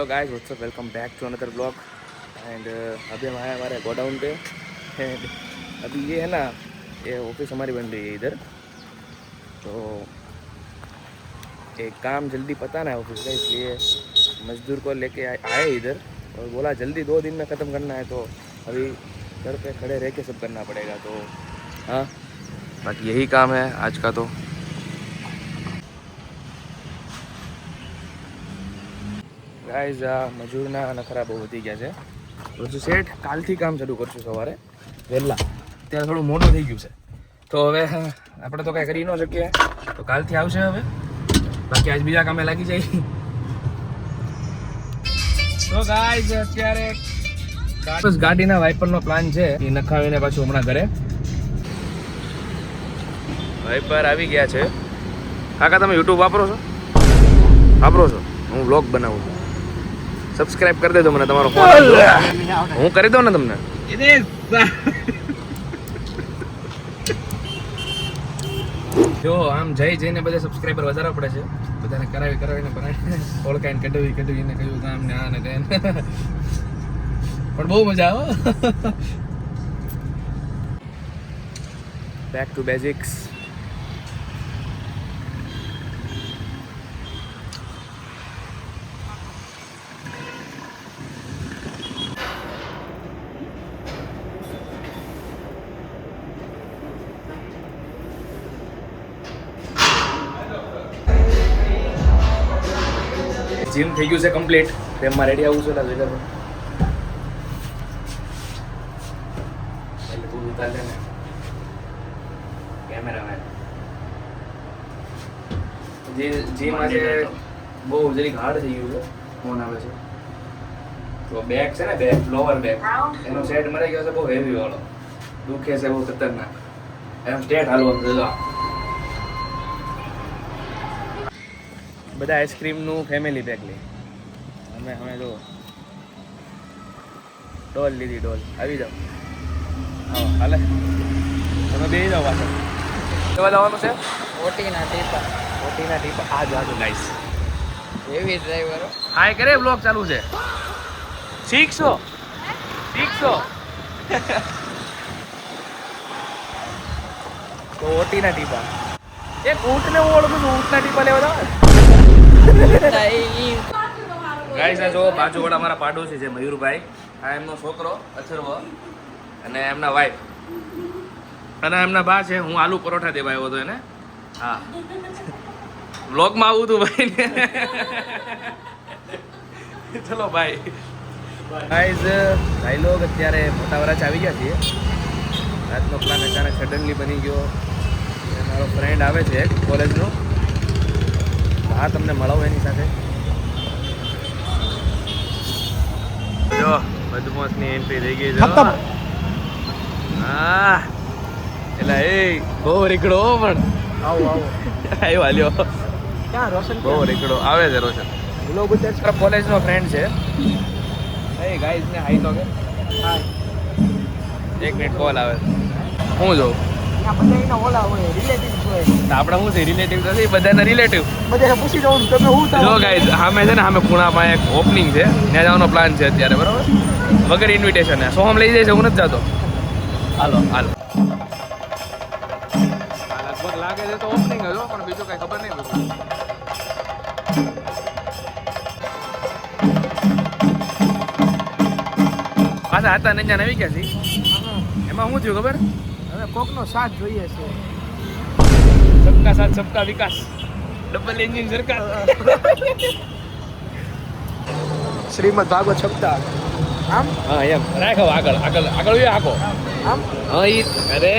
Guys what's up welcome back to another blog and अभी हम आए हमारे गोडाउन पे एंड अभी ये है ना ये ऑफिस हमारी बन रही है इधर। तो एक काम जल्दी पताना है ऑफिस का, इसलिए मजदूर को लेके आए इधर और बोला जल्दी 2 दिन में ख़त्म करना है। तो अभी घर पे खड़े रह के सब करना पड़ेगा। तो हाँ, बाकी यही काम है आज का। तो गाइस आ મજૂરના નખરા બહુ વધી ગયા છે। રોજુ શેઠ કાલથી કામ શરૂ કરશું સવારે વહેલા, ત્યારે થોડું મોડું થઈ ગયું છે તો હવે આપણે તો કાંઈ કરી ન શકીએ, તો કાલથી આવશે હવે। બાકી આજ બીજા કામે લાગી જાય। તો ગાઈસ અત્યારે બસ ગાડીના વાઇપરનો પ્લાન છે, એ નખાવીને પાછું હમણાં ઘરે વાઇપર આવી ગયા છે। કાકા તમે યુટ્યુબ વાપરો છો? હું વ્લોગ બનાવું છું, સબસ્ક્રાઇબ કરી દેજો મને, તમારો ફોન હું કરી દઉં ને તમને। જો આમ જઈને બધા સબસ્ક્રાઇબર વધારવા પડે છે, બધાને કરાવીને ઓળખાઈને કઢવીને કહ્યું કામ ને આ ને તે, પણ બહુ મજા આવે। Back to basics. જીમ થઈ ગયું છે કમ્પ્લીટ, તેમાં રેડી આવું છું એટલે તું ઉતાર લે ને કેમેરામેન। જીમ આજે બહુ જરીક હાર્ડ થઈ ગયું છે, ફોન આવે છે તો બેગ છે ને, બેગ લોઅર બેગ એનો સેટ મરાઈ ગયો છે, બહુ હેવી વાળો, દુખે છે બહુ ખતરનાક, એમ સ્ટેટ હાલવાનું છે। બધા આઈસ્ક્રીમનું ફેમિલી પેક લે, અમે જો ડોલ લીધી, ડોલ આવી જાઓ, હા હાલે તમે બે જાઓ પાછળ। કેવા જવાનું છે? ઓટીના ટીપા આજો ગાઈસ, એવી ડ્રાઈવરો હાય કરે, બ્લોગ ચાલુ છે, શીખશો તો ઓટીના ટીપા એક ઊંટને હું ઓળખું છું, ઊંટના ટીપા લેવા જાવ। ગાઈસ આ જો બાજુવાળા અમારા પાડોશી છે મયુરભાઈ, આ એમનો છોકરો અથર્વ અને એમના વાઈફ અને એમના બા છે। હું આલુ પરોઠા દેવા આવ્યો હતો એને, હા વ્લોગમાં આવું હતું ભાઈ ને। ચલો ભાઈ ગાઈસ ભાઈ લોગ અત્યારે મોટા વરાછ આવી ગયા છીએ। આજનો પ્લાન અચાનક સડનલી બની ગયો, મારો ફ્રેન્ડ આવે છે એક કોલેજનો, હા તમને મળાવું એની સાથે। જો બદમાશની એન્ટ્રી થઈ ગઈ છે, હા એટલે એ બહુ રીકડો પણ આવ્યો હાલ્યો, ક્યાં રોશન બહુ રીકડો આવે છે રોશન, બોલો બધા કોલેજનો ફ્રેન્ડ છે। એ ગાઈસ ને હાઈ તો કે હા, 1 મિનિટ કોલ આવે, હું જોઉં બધાના ઓલા હોય રિલેટિવ હોય, આપણે શું છે રિલેટિવ નથી, બધાના રિલેટિવ, બધાને પૂછી દઉં તમે હું જો ગાઈસ સામે છે ને, સામે ખૂણામાં એક ઓપનિંગ છે, ત્યાં જવાનો પ્લાન છે અત્યારે, બરાબર, વગર ઇન્વિટેશન સોહમ લઈ જાય છે, હું નથી જતો, હાલો લગભગ લાગે છે તો ઓપનિંગ હજો, પણ બીજું કઈ ખબર નહીં બધું। પાછા હતા ને ત્યાં આવી ગયા છે, એમાં શું થયું ખબર? હવે કોકનો સાથ જોઈએ છે, સબકા સાથ સબકા વિકાસ, ડબલ એન્જિન સરકાર। શ્રીમદ ભાગવત સપ્તાહ આમ હા એમ રાખો, આગળ આખો આમ હા ઈ, અરે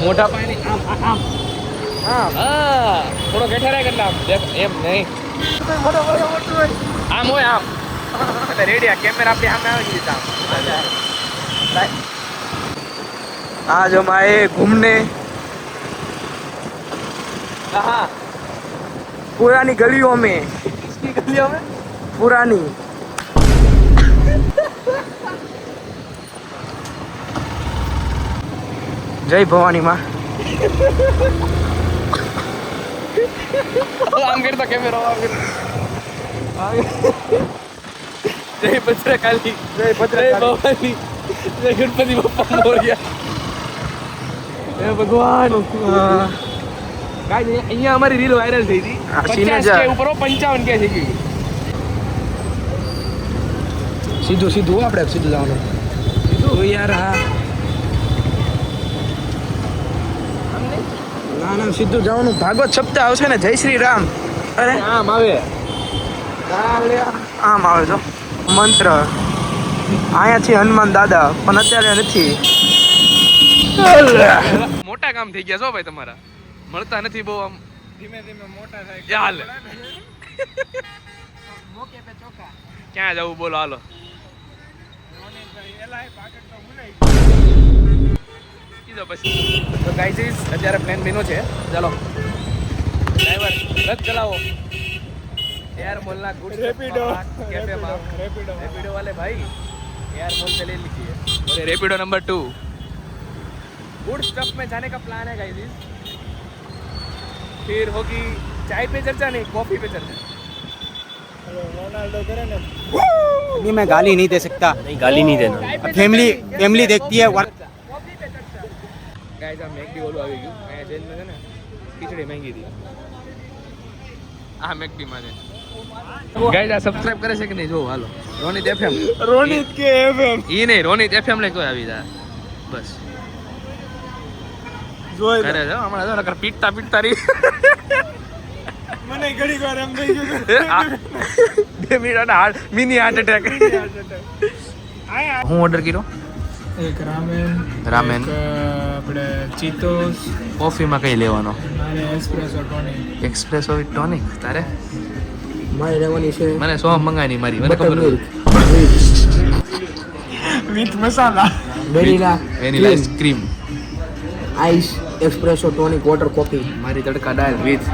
મોટા પાણી આમ આમ હા થોડો બેઠા રહે કેટલા આમ દેખ, એમ નહીં મોટું હોય આમ હોય આમ રેડી, આ કેમેરા આપણી સામે આવી દીધા आज हम आए घूमने कहाँ? पुरानी गलियों में। किसकी गलियों में? पुरानी जय भवानी माँ। आम गिरता कैमरा, आम गिरता જય ભદ્રકાલી, જય જય ભવાની, જય ગણપતિ બાપ્પા મોરયા. હે ભગવાન. ગાઈસ અહીંયા અમારી રીલ વાયરલ થઈ હતી. આ 50K ઉપર 55K થઈ ગઈ. સીધું આપણે સીધું જવાનું. સીધું યાર હા. ના સીધું જવાનું. ભાગવત સપ્તાહ આવશે ને, જય શ્રી રામ. અરે આમ આવે. આમ આવે છો મંત્ર. અહીંયા છે હનુમાન દાદા, પણ અત્યારે નથી. મોટા કામ થઈ ગયા છો ભાઈ તમારા. મળતા નથી બહુ આમ. ધીમે ધીમે મોટા થાય. ચાલ. મોકે પે ચોકા. ક્યાં જવું બોલો હાલો. રોનીભાઈ એલાય પાકેટ તો ભૂલાઈ કીધો પછી. તો ગાઈસ અત્યારે પ્લાન બન્યો છે. ચાલો ડ્રાઈવર રથ ચલાવો. एयर मोल ना गुड रेपिडो कैफे में रेपिडो रेपिडो वाले भाई एयर मोल से ले लीजिए. और रेपिडो नंबर 2 गुड स्टफ में जाने का प्लान है गाइस. फिर होगी चाय पे चर्चा नहीं, कॉफी पे चर्चा. रोनाल्डो करे ना. नहीं मैं गाली नहीं दे सकता. नहीं गाली नहीं देना. फैमिली देखती है. कॉफी पे चर्चा. गाइस આ મેકડી ઓલું આવી ગયું. અહીંયા જેલ માં છે ને ખીચડી માંગી હતી. આ મેકડી માં છે. ગાઈસ આ સબસ્ક્રાઇબ કરે છે કે નહીં જો હાલો. રોનિત એફએમ. रोनित के एफएम ઈ નહીં રોનિત એફએમ લઈ કોઈ આવી જા. બસ જોઈ કરે છે હમણાં જો નકર પીટતા રહી. મને ઘડી વાર એમ થઈ ગયું 2 minute heart mini heart attack. હું ઓર્ડર કર્યો એક રામેન રામેન. આપણે ચીતોસ કોફીમાં કઈ લેવાનો? અને એસ્પ્રેસો ટોનિક. એક્સપ્રેસો with tonic. તારે? મારે રહેવાની છે મને સોમ મંગાની મારી મને ખબર with masala. Vanilla vanilla ice cream. Ice espresso tonic water coffee. મારી tadka dal with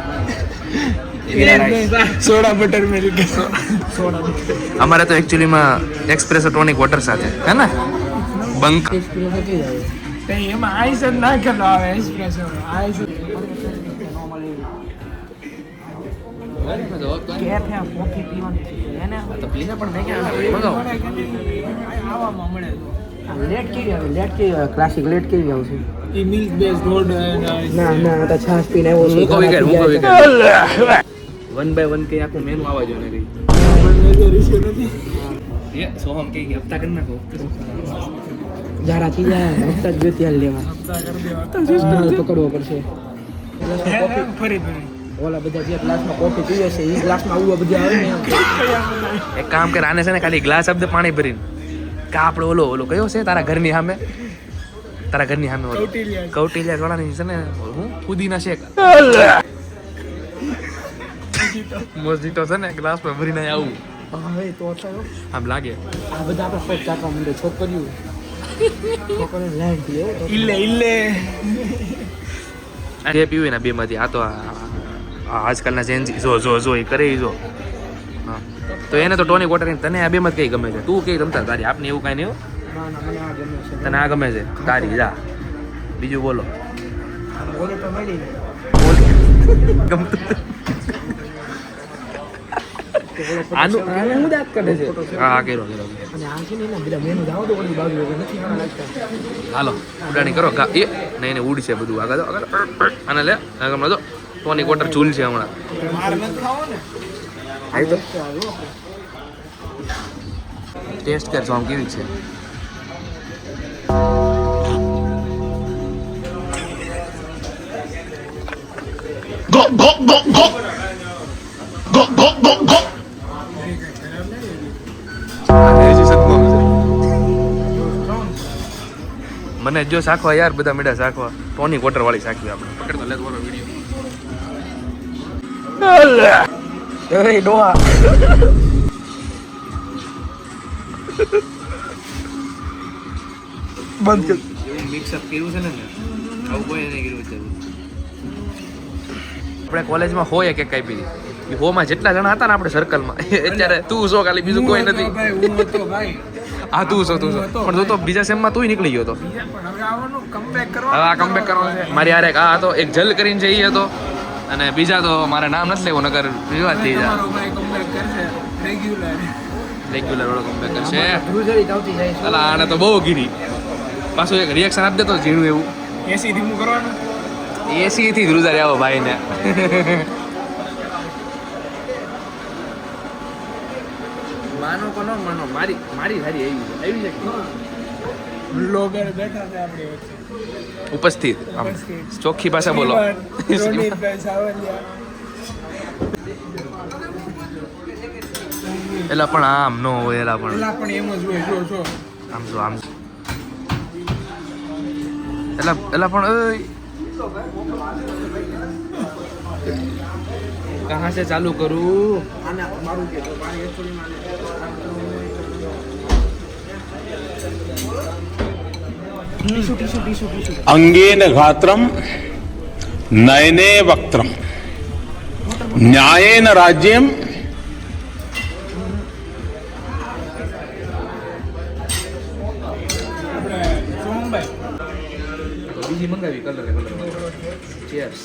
soda butter milk. Soda અમારે તો એકચ્યુઅલીમાં એક્સપ્રેસો ટોનિક વોટર સાથે હે ને બંક. એક્સપ્રેસો કઈ આવે? એમાં આઈસ જ નાખેલો આવે એસ્પ્રેસો આઈસ. કેફે કોફી પીવાની છે એને તો પીને પણ મેં ક્યાં મંગાવો. આવામાં મળે લેટ કેવી આવે? લેટ કેવી આવે? ક્લાસિક લેટ કેવી આવશે? ઈ મિલ્ક બેઝ ગોલ્ડ ના આ તો છાશ પીને આવ્યો હું કહું કે 1 by 1 કઈ આખું મેનુ આવવા જોઈએ ને કઈ. એ સોહમ કઈ હપ્તા કરી નાખો. જારા થી જાય હપ્તા જ ગયો લેવા. પકડવો પડશે. ફરી ઓલા બધા જે ગ્લાસમાં કોફી પીવે છે એ ગ્લાસમાં આવું બધા આવે ને. એક કામ કર આને છે ને ખાલી ગ્લાસ શબ્દ પાણી ભરીને કા આપણે ઓલો કયો છે તારા ઘરની સામે ઓલો કૌટિલ્યા વાળાની છે ને હું પુદીના શેક મોજીટો છે ને ગ્લાસમાં ભરીને આવું હવે તો થયો આમ લાગે. આ બધા આપણે શોખ ચાટવા માંડે છોકરીઓ લાઈન પીએ ઇલ્લે જે પીવી ને બે માંથી આ તો આજકાલના જેન્સી જો એ કરે જો હા. તો એને તો ટોનિક વોટર તને આ બે માં કઈ ગમે છે? તું કઈ રમતા તારી આપને એવું કઈ નહીં. ના મને આ ગમે છે. તને આ ગમે છે તારી જા બીજું બોલો. બોલે તો મળી ને ગમતું આનું હું દાંત કાઢે છે. હા કર્યો અને આ છે ને એના બધા મેનુ જાવ તો ઓલી બાજુ વગર નથી આના લાગતા. હાલો ઉડાણી કરો એ નહીં ને ઉડશે બધું આગળ અને લે હમણાં જો ટોનિક વોટર ચૂલ છે હમણાં. માર નથી ખાવો ને. આવી તો ટેસ્ટ કરશો આમ કેવી છે. મને જો શાખવા યાર બધા મેડા શાખવા ટોનિક વોટર વાળી શાખવી આપણે પકડતો લે બોલો વિડિયો. એ ડોહા બંધ કર. એવું મિક્સઅપ કર્યું છે ને આવું કોઈ નહીં કર્યું છે. આપણે કોલેજમાં હોય એક કાપી એ હોમાં જેટલા જણા હતા ને આપણે સર્કલમાં અત્યારે તું છો ખાલી બીજું કોઈ નથી. ભાઈ હું હતો ભાઈ. હા તું છો પણ જો તો બીજા સેમમાં તું નીકળી ગયો હતો. પણ હવે આવવાનું કમબેક હવે કરવાનું. આ કમબેક કરવાનો છે મારી યાર એક આ હતો એક જલ કરીને છે એ હતો અને બીજા તો મારે નામ નથી લેવું નગર વિવાદ થઈ જાય. તમારો ભાઈ કમબેક કરશે રેગ્યુલર. રેગ્યુલર વાળો કમ્બેક કરશે ધ્રુજરી આવતી જાય છે. અલા આને તો બહુ ગીરી પાછું એક રિએક્શન આપી દેતો ઝીણું એવું એસી ધીમું કરવાનું. એસી થી ધ્રુજારી આવો ભાઈને માનો કો ન માનો મારી મારી હારી આવી છે બ્લોગર બેઠા છે આપણી વચ્ચે. ઉપસ્થિત આમ ચોખ્ખી ભાષા બોલો રોનિતભાઈ સાવલિયા. એલા પણ આમ નો હોય એલા પણ પેલા પણ એમ જ હોય. જો આમ જો આમ એલા એલા પણ ઓય કહાં से ચાલુ કરું આને મારું કે તો મારી એકચુઅલી માં ટીસુ अंगेन घात्रम नयने वक्त्रम न्यायेन राज्यम બીજી મંગાવી કલર ચેર્સ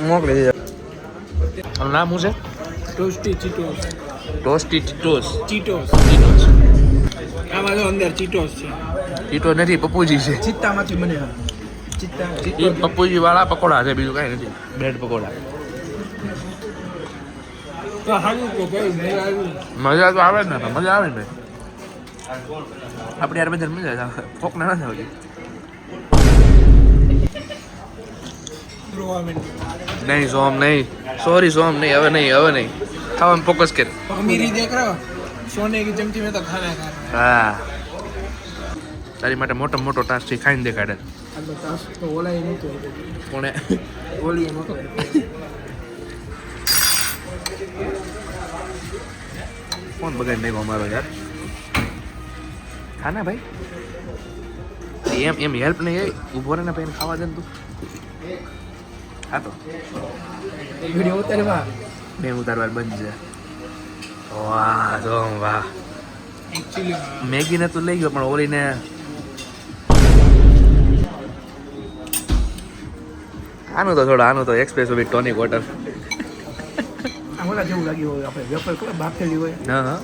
મોકલી દેજો આનું નામ શું છે ટોસ્ટી ચીટોસ. ટોસ્ટી ટીટોસ ચીટોસ. ટીટોસ આમાં જો અંદર ચીટોસ છે. ટીટો નથી પપ્પુજી છે ચિત્તામાંથી બને છે. ચિત્તા એ પપ્પુજી વાળા પકોડા છે બીજું કાંઈ નથી બ્રેડ પકોડા તો હાલું તો ભાઈ મજા આવી. મજા તો આવે જ ને મજા આવે ને આપણે યાર બધા મજા આવે કોકને નથી આવતી રોવા માંડી. નહીં સોમ નહીં સોરી સોમ નહીં હવે નહીં ખાવામાં ફોકસ કર અમીરી દેખ રહો સોને કી ચમચી में तो खाना खा रहा હા તારી માટે મોટો ટાસ્ક છે ખાઈને દેખાડે આ તાસ તો ઓલાય નહોતો કોણે ઓલી નહોતો ફોન બગાડી નાખ્યો અમારો યાર ખાના ભાઈ એમ હેલ્પ નહીં એ ઊભો રહે ને ભાઈ એને ખાવા દે ને તું હા તો વિડિયો ઉતારવા બે ઉતારવાર બંધ છે વાહ જો વાહ एक्चुअली મેગીને તું લઈ ગયો પણ ઓલીને આનું તો એક્સપ્રેસ વિથ ટોનિક વોટર આ ઓલા જેવું લાગ્યું હોય આપણે વેફર ખબર બાફેલી હોય હા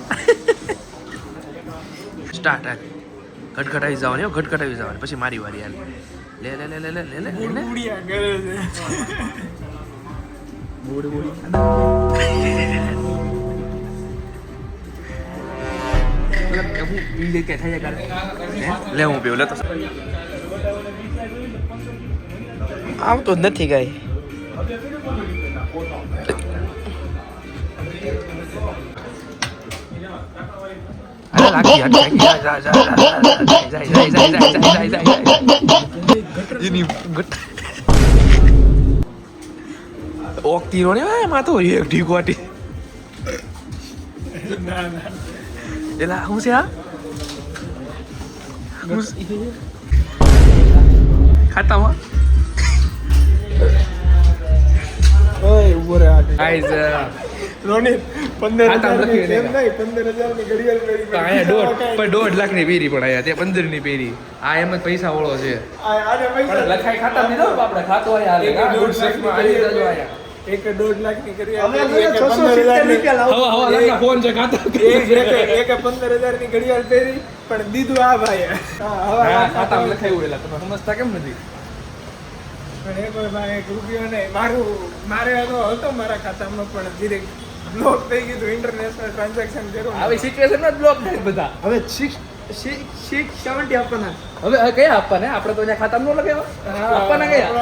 સ્ટાર્ટ ખટખટાવી જવાની ખટખટાવી જવાની પછી મારી વારી હાલ લે લે લે લે લે લે લે बुढ़िया करे છે. લે હું પીવું લેતો આવતો જ નથી કાંઈ ઓકતી નો ને એમાં તો એક ઢીકવાટી ના ના એલા હું છે આ ખાતામાં ઓય ઉભો રે આ ગાઈઝ રોનિત 15,000 ની ખાતા કેમ નહીં 15,000 ની ઘડિયાળ પહેરી તો અહીંયા દોઢ લાખની પેરી પણ આયા તે 15 ની પેરી આ એમ જ પૈસા વાળો છે આને પૈસા લખાઈ ખાતા દીધો આપણે ખાતો આયા એક 1.5 લાખ ની ઘડિયાળ એક 15,000 ની હવા લાખના ફોન છે ખાતા એક 15,000 ની ઘડિયાળ પહેરી પણ દીધું આ ભાઈ હા ખાતામાં લખાયું એલા તમે સમજતા કેમ નથી પણ એ કોઈ ભાઈ 1 રૂપિયો નહીં મારે હતો મારા ખાતામાં પણ ધીરે બ્લોક થઈ ગયું ઇન્ટરનેશનલ ટ્રાન્ઝેક્શન કર્યું આવી સિચ્યુએશન માં બ્લોક થાય બધા હવે 670 આપવાના હવે કયા આપવાને આપણે તો ત્યાં ખાતામાં ન લગાવ્યા આપવાના કયા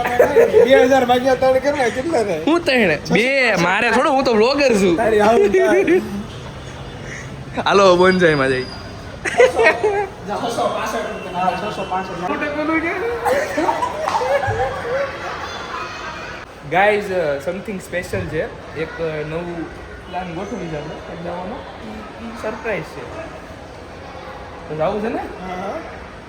2000 ભાગ્યા 3 કરવા કેટલા થાય હું તણે બે મારે થોડું હું તો બ્લોગર છું તારી આવું થાય. હાલો બોન્જાઈમાં જઈ ગાઈઝ સમથિંગ સ્પેશિયલ છે એક નવું પ્લાન ગોઠવી છે આપણે જવાનો સરપ્રાઈઝ છે તો જવું છે ને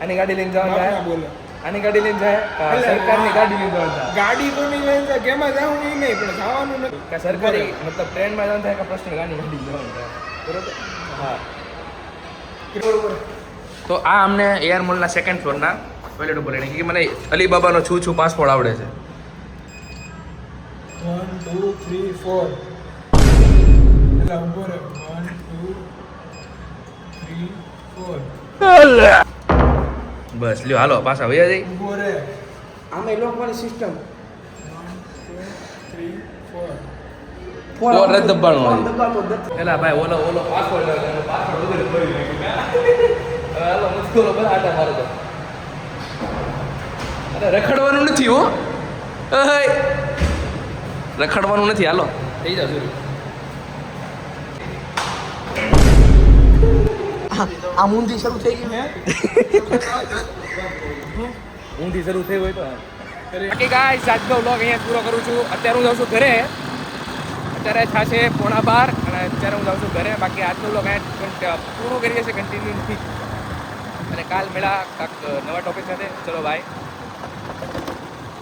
આની ગાડી લઈને જવાનું બાપા થાય બોલો આની ગાડી લઈને જાય સરકારની ગાડી લઈને જવાનું થાય ગાડી તો નહીં લઈને જાય, કેમાં જવું એ નહીં પણ જવાનું નથી કે સરકારી મતલબ ટ્રેનમાં જવાનું થાય કે પર્સનલ ગાડી જવાનું થાય બરોબર હા તો આ અમને એર મોલના સેકન્ડ ફ્લોરના ટોયલેટ ઉપર લઈને કે મને અલીબાબાનો છું પાસપોર્ટ આવડે છે 1 2 3 4 એટલે ઉભો રહે 1 2 3 4 બસ લ્યો હાલો પાછા વયા જઈ ઉભો રહે આમે લોકવાની સિસ્ટમ 1 2 3 4 ફોર જ દબાણું હોય. દબાતો નથી. એલા ભાઈ ઓલો પાસવર્ડ વગર ભરી નાખ્યું. હવે હાલો મુશ્કેલો બધા આટા મારો તો. અરે રખડવાનું નથી હો. એય. રખડવાનું નથી હાલો થઈ જાવ શરૂ. આ મુંદી શરૂ થઈ ગઈ ને ઊંધી શરૂ થઈ હોય તો બાકી ગાઈસ આજનો વ્લોગ અહીંયા પૂરો કરું છું. અત્યારે હું જાઉં છું ઘરે. અત્યારે થશે 12:15 અને અત્યારે હું જાઉં છું ઘરે. બાકી આજનો વ્લોગ અહીંયા પૂરો કરીએ છીએ કન્ટિન્યુ નથી. અને કાલ મેળા કાંક નવા ટોપિક સાથે. ચલો બાય.